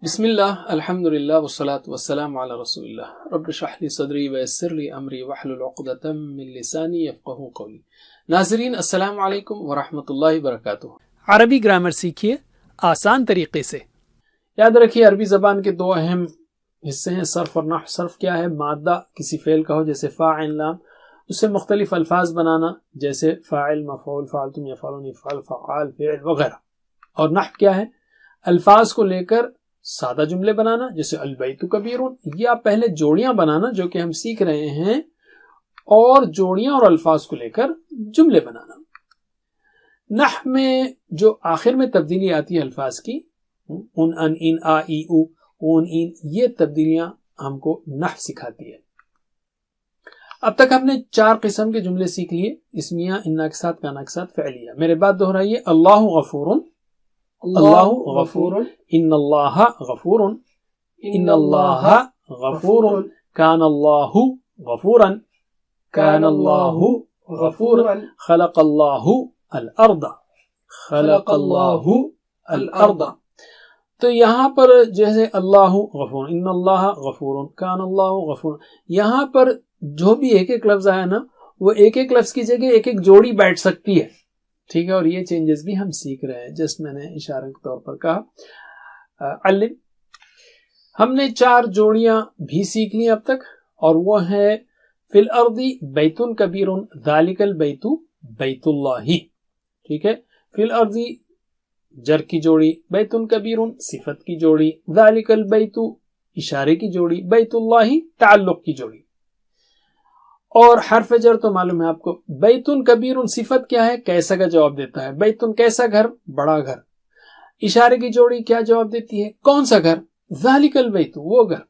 بسم اللہ الحمد للہ والصلاة والسلام علی رسول اللہ رب اشرح لی صدری ویسر لی امری واحلل عقدۃ من لسانی یفقہوا قولی۔ ناظرین السلام علیکم ورحمۃ اللہ وبرکاتہ۔ عربی گرامر سیکھیے آسان طریقے سے۔ یاد رکھیے عربی زبان کے دو اہم حصے ہیں، صرف اور نحو۔ صرف کیا ہے؟ مادہ کسی فعل کا ہو جیسے فاعل لام، اس سے مختلف الفاظ بنانا جیسے فاعل، مفعول، فعلتم، یفعلون، یفعل، فعال، فعل وغیرہ۔ اور نحو کیا ہے؟ الفاظ کو لے کر سادہ جملے بنانا جیسے البیت کبیر، یا پہلے جوڑیاں بنانا جو کہ ہم سیکھ رہے ہیں، اور جوڑیاں اور الفاظ کو لے کر جملے بنانا۔ نحو میں جو آخر میں تبدیلی آتی ہے الفاظ کی، ان، ان، آ، ای، او، اون، این، یہ تبدیلیاں ہم کو نحو سکھاتی ہے۔ اب تک ہم نے 4 قسم کے جملے سیکھ لیے، اسمیہ، ناقصات، کاناقصات، فعلیہ۔ میرے بعد دہرائیے، اللہ غفور، اللہ غفور، ان اللہ غفور، ان اللہ غفور، کان اللہ غفورا، کان اللہ غفورا، خلق اللہ الارض، خلق اللہ الارض۔ تو یہاں پر جیسے اللہ غفور، ان اللہ غفور، کان اللہ غفور، یہاں پر جو بھی ایک ایک لفظ آیا نا، وہ ایک ایک لفظ کی جگہ ایک ایک جوڑی بیٹھ سکتی ہے، ٹھیک ہے؟ اور یہ چینجز بھی ہم سیکھ رہے ہیں، جس میں نے اشارے کے طور پر کہا علم۔ ہم نے 4 جوڑیاں بھی سیکھ لی اب تک، اور وہ ہے فی الارض بیت کبیر ذالک البیت بیت اللہ، ٹھیک ہے؟ فی الارض جر کی جوڑی، بیت کبیر صفت کی جوڑی، ذالک البیت اشارے کی جوڑی، بیت اللہ تعلق کی جوڑی۔ اور حرف جر تو معلوم ہے آپ کو، بیتن کبیر صفت کیا ہے؟ کیسا کا جواب دیتا ہے، بیتن کیسا گھر؟ بڑا گھر۔ اشارے کی جوڑی کیا جواب دیتی ہے؟ کون سا گھر؟ ذالک البیت، وہ گھر۔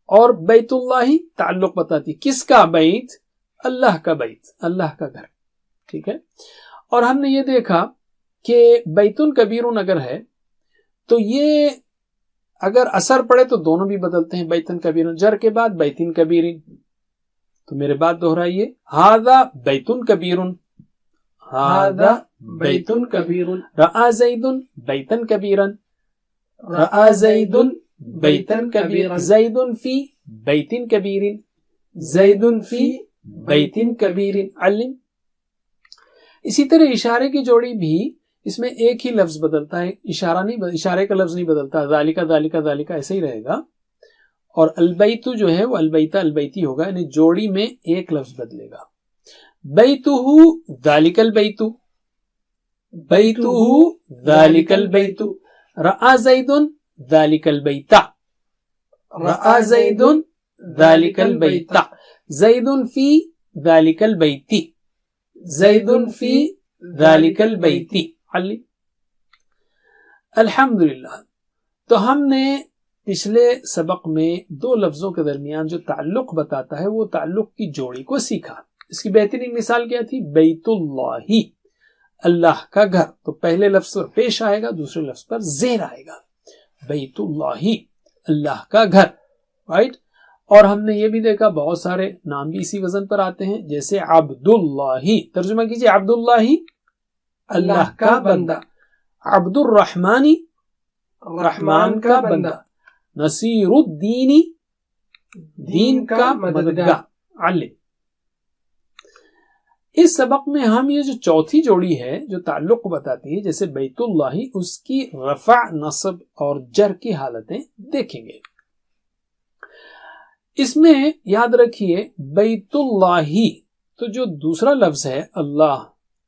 اور بیت اللہ تعلق بتاتی، کس کا بیت؟ اللہ کا بیت، اللہ کا گھر، ٹھیک ہے؟ اور ہم نے یہ دیکھا کہ بیتن کبیر اگر ہے تو یہ اگر اثر پڑے تو دونوں بھی بدلتے ہیں، بیتن کبیر، جر کے بعد بیتن کبیر۔ تو میرے بات دہرائیے، ھذا بیتن کبیر، ھذا بیتن کبیر، رأى زید بیتن کبیرا، رأى زید بیتن کبیر، زید فی بیتن کبیر، زید فی بیتن کبیر، علم۔ اسی طرح اشارے کی جوڑی بھی، اس میں ایک ہی لفظ بدلتا ہے، اشارے کا لفظ نہیں بدلتا، ذالکا ذالکا ذالکا ایسے ہی رہے گا۔ اور البیت جو ہے وہ البیتہ البیتی ہوگا، یعنی جوڑی میں ایک لفظ بدلے گا۔ بیتہ ذالک البیت، بیتہ ذالک البیت، رأى زید ذالک البیت، رأى زید ذالک البیت، زید فی ذالک البیت، زید فی ذالک البیت، علی۔ الحمدللہ۔ تو ہم نے پچھلے سبق میں 2 لفظوں کے درمیان جو تعلق بتاتا ہے وہ تعلق کی جوڑی کو سیکھا۔ اس کی بہترین مثال کیا تھی؟ بیت اللہ، اللہ کا گھر۔ تو پہلے لفظ پر پیش آئے گا، دوسرے لفظ پر زیر آئے گا، بیت اللہ، اللہ کا گھر، رائٹ؟ اور ہم نے یہ بھی دیکھا بہت سارے نام بھی اسی وزن پر آتے ہیں، جیسے عبداللہ، ترجمہ کیجئے، عبداللہ اللہ کا بندہ، عبد الرحمن رحمان کا بندہ، نصیر الدین دین کا مددگار، علم۔ اس سبق میں ہم یہ جو چوتھی جوڑی ہے جو تعلق بتاتی ہے جیسے بیت اللہ، اس کی رفع، نصب اور جر کی حالتیں دیکھیں گے۔ اس میں یاد رکھیے بیت اللہ، تو جو دوسرا لفظ ہے اللہ،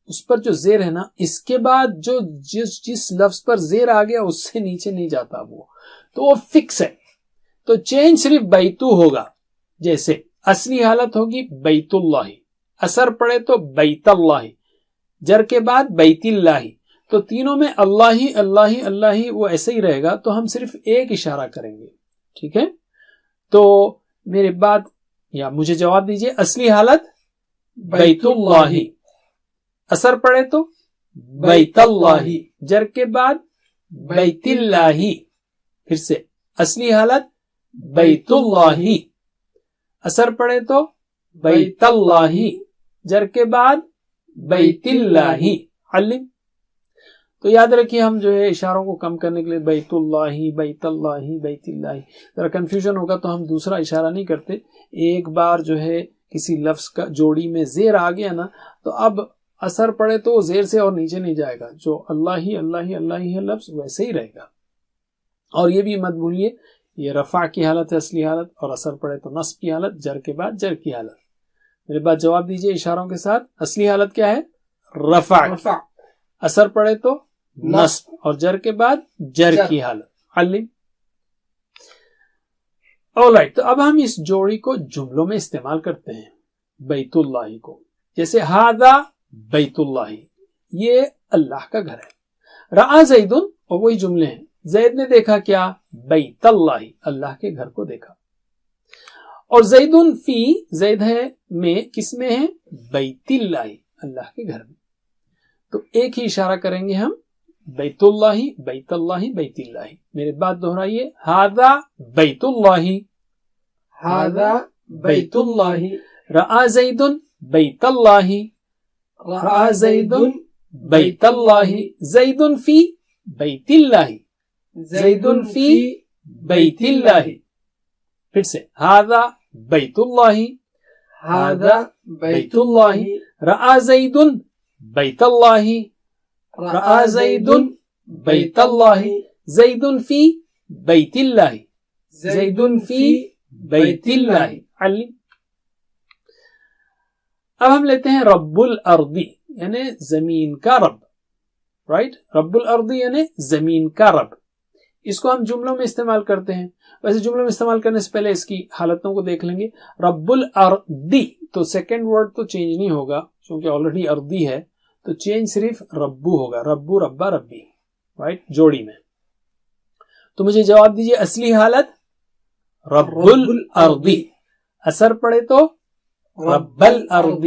اس پر جو زیر ہے نا، اس کے بعد جو جس لفظ پر زیر آ گیا اس سے نیچے نہیں جاتا، وہ تو وہ فکس ہے۔ تو چینج صرف بیتو ہوگا، جیسے اصلی حالت ہوگی بیت اللہ، اثر پڑے تو بیت اللہ، جر کے بعد بیت اللہ، تو تینوں میں اللہ اللہ اللہ وہ ایسے ہی رہے گا، تو ہم صرف ایک اشارہ کریں گے، ٹھیک ہے؟ تو میرے بعد یا مجھے جواب دیجئے، اصلی حالت بیت اللہ، اثر پڑے تو بیت اللہ، جر کے بعد بیت اللہ، پھر سے اصلی حالت بیت اللہ، اثر پڑے تو بیت اللہ، جر کے بعد بیت اللہ، علم۔ تو یاد رکھیے ہم جو ہے اشاروں کو کم کرنے کے لیے بیت اللہ بیت اللہ بیت اللہ، ذرا کنفیوژن ہوگا تو ہم دوسرا اشارہ نہیں کرتے. ایک بار جو ہے کسی لفظ کا جوڑی میں زیر آ گیا نا تو اب اثر پڑے تو زیر سے اور نیچے نہیں جائے گا، جو اللہ ہی ہے لفظ ویسے ہی رہے گا. اور یہ بھی مت بھولیے یہ رفع کی حالت ہے اصلی حالت، اور اثر پڑے تو نصب کی حالت، جر کے بعد جر کی حالت. میرے بات جواب دیجئے اشاروں کے ساتھ. اصلی حالت کیا ہے؟ رفع. اثر پڑے تو نصب، اور جر کے بعد جر کی حالت. علم. آلرائٹ، تو اب ہم اس جوڑی کو جملوں میں استعمال کرتے ہیں. بیت اللہ کو، جیسے ہذا بیت اللہ، یہ اللہ کا گھر ہے. رآ زید، اور وہی جملے ہیں. زید نے دیکھا کیا؟ بیت اللہ، اللہ کے گھر کو دیکھا. اور زید فی، زید ہے میں، کس میں ہے؟ بیت اللہ، اللہ کے گھر میں. تو ایک ہی اشارہ کریں گے ہم، بیت اللہ بیت اللہ بیت اللہ. میرے بات دہرائیے، ھذا بیت اللہ، ھذا بیت اللہ، رآ زید بیت اللہ، رآ زید بیت اللہ، زید فی بیت اللہ، زید فی بیت اللہ. پھر سے ھذا بیت اللہ، ھذا بیت اللہ، رآ زید بیت اللہ، رآ زید بیت اللہ، زید فی بیت اللہ، زید فی بیت اللہ. علم. اب ہم لیتے ہیں رب الارض یعنی زمین کا رب. رائٹ، رب الارض یعنی زمین کا رب. اس کو ہم جملوں میں استعمال کرتے ہیں. ویسے جملوں میں استعمال کرنے سے پہلے اس کی حالتوں کو دیکھ لیں گے. رب الارض، تو سیکنڈ ورڈ تو چینج نہیں ہوگا کیونکہ آلریڈی ارضی ہے، تو چینج صرف ربو ہوگا. ربو، ربا، ربی، رائٹ، جوڑی میں. تو مجھے جواب دیجئے اصلی حالت رب الارض، اثر پڑے تو رب الارض،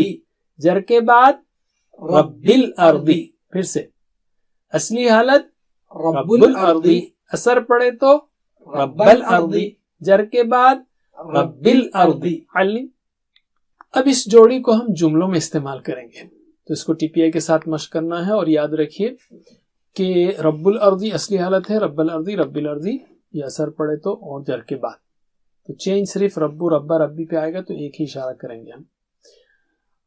جر کے بعد رب الارض. پھر سے اصلی حالت رب الارض، اثر پڑے تو رب الارض، جر کے بعد رب الارض. علم. اب اس جوڑی کو ہم جملوں میں استعمال کریں گے، تو اس کو ٹی پی آئی کے ساتھ مشق کرنا ہے. اور یاد رکھیے کہ رب الارض اصلی حالت ہے، رب الارض رب الارض، یہ اثر پڑے تو اور جر کے بعد. تو چینج صرف ربو، ربا، ربی پہ آئے گا، تو ایک ہی اشارہ کریں گے ہم.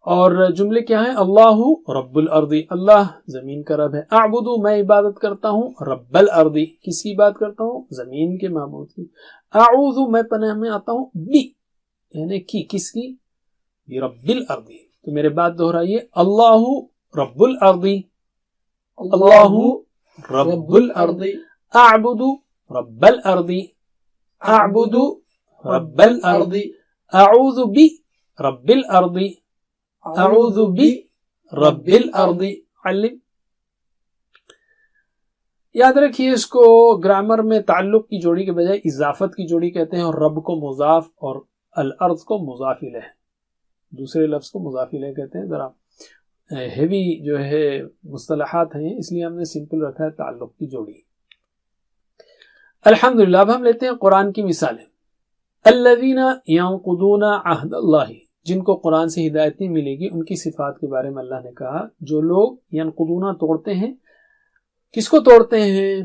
اور جملے کیا ہیں؟ اللہ رب الارض، اللہ زمین کا رب ہے. اعبد، میں عبادت کرتا ہوں، رب الارض، کس کی عبادت کرتا ہوں؟ زمین کے معبود کی. اعوذ، میں پناہ میں آتا ہوں، بی یعنی کی، کس کی؟ رب الارض. تو میرے بات دہرائیے، اللہ رب الارض، اللہ رب الارض، اعبد رب الارض، اعبد رب الارض، اعوذ بی رب الارض، اعوذ بی رب الارض. علم. یاد رکھیے اس کو گرامر میں تعلق کی جوڑی کے بجائے اضافت کی جوڑی کہتے ہیں، اور رب کو مضاف اور الارض کو مضاف الیہ، دوسرے لفظ کو مضاف الیہ کہتے ہیں. ذرا ہیوی جو ہے مصطلحات ہیں، اس لیے ہم نے سمپل رکھا ہے تعلق کی جوڑی. الحمدللہ. اب ہم لیتے ہیں قرآن کی مثالیں. الذین ینقضون عہد اللہ، جن کو قرآن سے ہدایت نہیں ملے گی، ان کی صفات کے بارے میں اللہ نے کہا، جو لوگ ینقضون توڑتے ہیں. کس کو توڑتے ہیں؟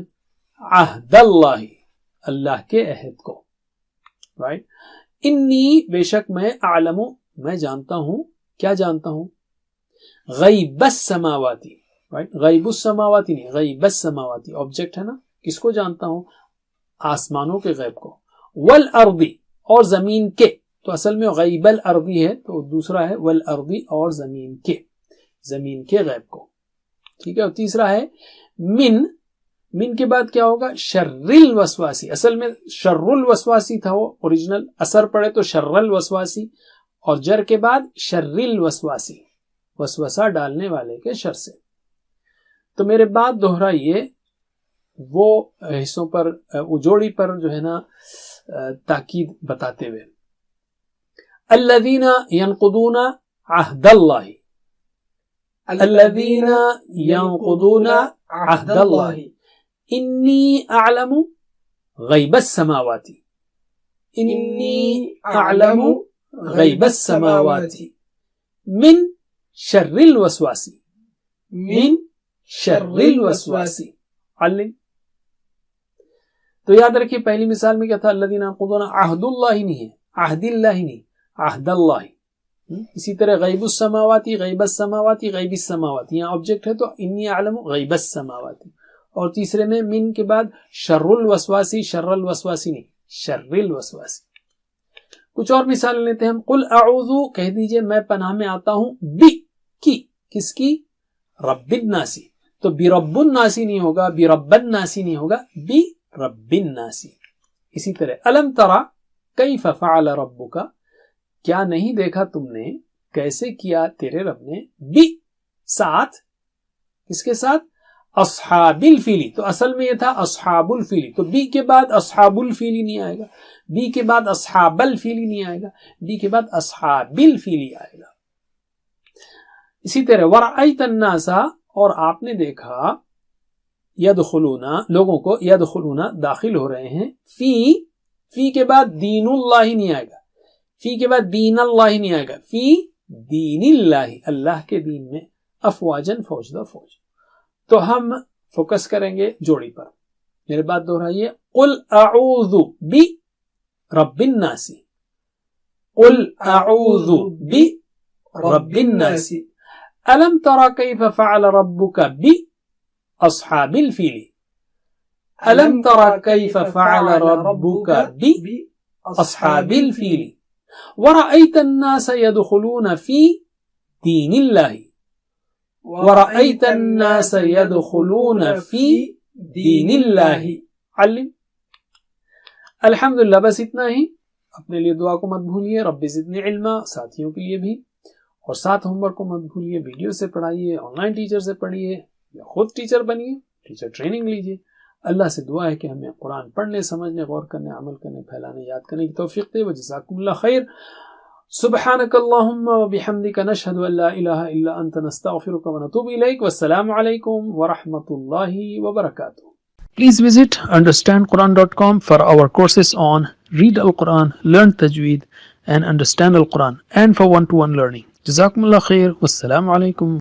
عہد اللہ، اللہ کے عہد کو. رائٹ. انی، بے شک میں، اعلم، میں جانتا ہوں. کیا جانتا ہوں؟ غیب السماواتی. رائٹ، غیب السماواتی نہیں، غیب السماواتی آبجیکٹ ہے نا. کس کو جانتا ہوں؟ آسمانوں کے غیب کو. والارض، اور زمین کے. تو اصل میں غیب الارضی ہے، تو دوسرا ہے والارض، اور زمین کے، زمین کے غیب کو. ٹھیک ہے. اور تیسرا ہے من کے بعد کیا ہوگا؟ شر الوسواسی. اصل میں شر الوسواسی تھا وہ اوریجنل، اثر پڑے تو شر الوسواسی، اور جر کے بعد شر الوسواسی، وسوسہ ڈالنے والے کے شر سے. تو میرے بات دہرائیے وہ حصوں پر، وہ جوڑی پر جو ہے نا تاکید بتاتے ہوئے. الذین ینقضون عہد اللہ، الذین ینقضون عہد اللہ، انی اعلم غیب السماوات، انی اعلم غیب السماوات، من شر الوسواس، من شر الوسواس. علم. تو یاد رکھیے پہلی مثال میں کیا تھا؟ الذین ينقضون عہد اللہ نہیں ہے، عہد اللہ نہیں، عہد اللہ. اسی طرح غیب السماواتی، غیب السماواتی، غیب السماواتی، یہاں آبجیکٹ ہے تو انی اعلم غیب السماواتی. اور تیسرے میں من کے بعد شر الوسواسی، شر الوسواسی نہیں، شر الوسواسی. کچھ اور مثال لیتے ہیں ہم. قل اعوذ، کہہ دیجئے میں پناہ میں آتا ہوں، بی کی، کس کی؟ رب الناسی. تو برب الناسی نہیں ہوگا، برب الناسی نہیں ہوگا، بی رب الناسی. اسی طرح الم ترى کیف فعل ربک، کیا نہیں دیکھا تم نے کیسے کیا تیرے رب نے، بی ساتھ، کس کے ساتھ؟ اصحاب الفیل. تو اصل میں یہ تھا اصحاب الفیل، تو بی کے بعد اصحاب الفیل نہیں آئے گا، بی کے بعد اصحاب الفیل نہیں آئے گا، بی کے بعد اصحاب الفیل آئے گا. اسی طرح ورأیت الناس، اور آپ نے دیکھا، یدخلون، لوگوں کو، یدخلون داخل ہو رہے ہیں، فی کے بعد دین اللہ نہیں آئے گا، فی کے بعد دین اللہ نہیں آئے گا، فی دین اللہ، اللہ کے دین میں، افواجن، فوج در فوج. تو ہم فوکس کریں گے جوڑی پر. میرے بات دہرائیے. قل اعوذ برب الناس، قل اعوذ برب الناس. الم تر کیف فعل ربک باصحاب الفیل، الم تر کیف فعل ربک باصحاب الفیل. ورأیت الناس يدخلون فی دین اللہ، ورأیت الناس يدخلون فی دین اللہ. علم. الحمدللہ، بس اتنا ہی. اپنے لیے دعا کو مت بھولیے، رب زدنی علما، ساتھیوں کے لیے بھی، اور ساتھ ہوم ورک کو مت بھولیے، ویڈیو سے پڑھائیے، آن لائن ٹیچر سے پڑھیے، یا خود ٹیچر بنیے، ٹیچر ٹریننگ لیجیے. اللہ سے دعا ہے کہ ہمیں قرآن پڑھنے، سمجھنے، غور کرنے، عمل کرنے، پھیلانے، یاد کرنے کی توفیق دے. وجزاکم اللہ خیر. سبحانک اللہم وبحمدک، نشہد ان لا الہ الا انت، نستغفرک ونتوب الیک. والسلام علیکم ورحمۃ اللہ وبرکاتہ. Please visit understandquran.com for our courses on Read Al-Quran, Learn Tajweed and Understand Al-Quran, and for one-to-one learning. Jazakumullah khair. Wassalamu alaikum.